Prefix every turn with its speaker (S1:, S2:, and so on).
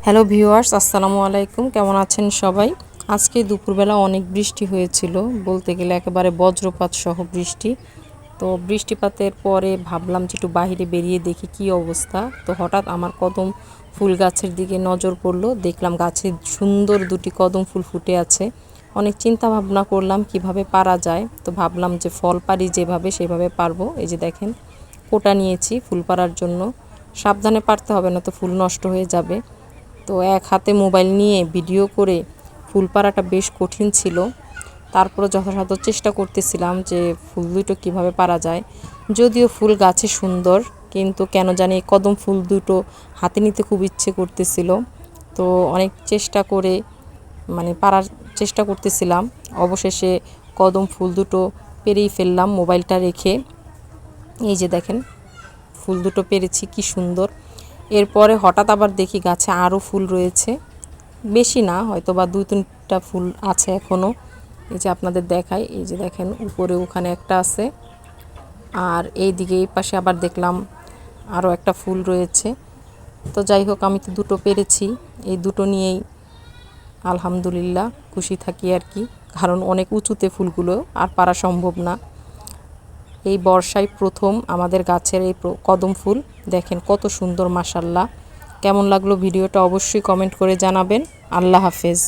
S1: Hello viewers, আসসালামু আলাইকুম। কেমন আছেন সবাই? আজকে দুপুরবেলা অনেক বৃষ্টি হয়েছিল, বলতে গেলে একেবারে বজ্রপাত সহ বৃষ্টি। তো বৃষ্টিপাতের পরে ভাবলাম যে একটু বাইরে বেরিয়ে দেখি কি অবস্থা। তো হঠাৎ আমার কদম ফুল গাছের দিকে নজর পড়লো, দেখলাম গাছে সুন্দর দুটি কদম ফুল ফুটে আছে। অনেক চিন্তা ভাবনা করলাম কিভাবে পারা যায়। তো ভাবলাম যে ফল পারি যেভাবে সেভাবে পারবো। এই যে দেখেন, কোটা নিয়েছি ফুল পাড়ার জন্য। সাবধানে পারতে হবে, না তো ফুল নষ্ট হয়ে যাবে। তো এক হাতে মোবাইল নিয়ে ভিডিও করে ফুল পাড়াটা বেশ কঠিন ছিল। তারপরে যথাসাধ্য চেষ্টা করতেছিলাম যে ফুল দুটো কীভাবে পারা যায়। যদিও ফুল গাছে সুন্দর, কিন্তু কেন জানি কদম ফুল দুটো হাতে নিতে খুব ইচ্ছে করতেছিল। তো অনেক চেষ্টা করে পারার চেষ্টা করতেছিলাম। অবশেষে কদম ফুল দুটো পেরেই ফেললাম মোবাইলটা রেখে। এই যে দেখেন, ফুল দুটো পেরেছি, কি সুন্দর। এরপরে হঠাৎ আবার দেখি গাছে আরও ফুল রয়েছে, বেশি না, হয়তো বা 2-3টা ফুল আছে এখনও। এই যে আপনাদের দেখাই, এই যে দেখেন উপরে ওখানে একটা আছে, আর এই দিকে এই পাশে আবার দেখলাম আরও একটা ফুল রয়েছে। তো যাই হোক, আমি তো দুটো পেরেছি, এই দুটো নিয়েই আলহামদুলিল্লাহ খুশি থাকি আর কি। কারণ অনেক উঁচুতে ফুলগুলো আর পারা সম্ভব না। এই বর্ষায় প্রথম আমাদের গাছের এই কদম ফুল, দেখেন কত সুন্দর, মাশাআল্লাহ। কেমন লাগলো ভিডিওটা অবশ্যই কমেন্ট করে জানাবেন। আল্লাহ হাফেজ।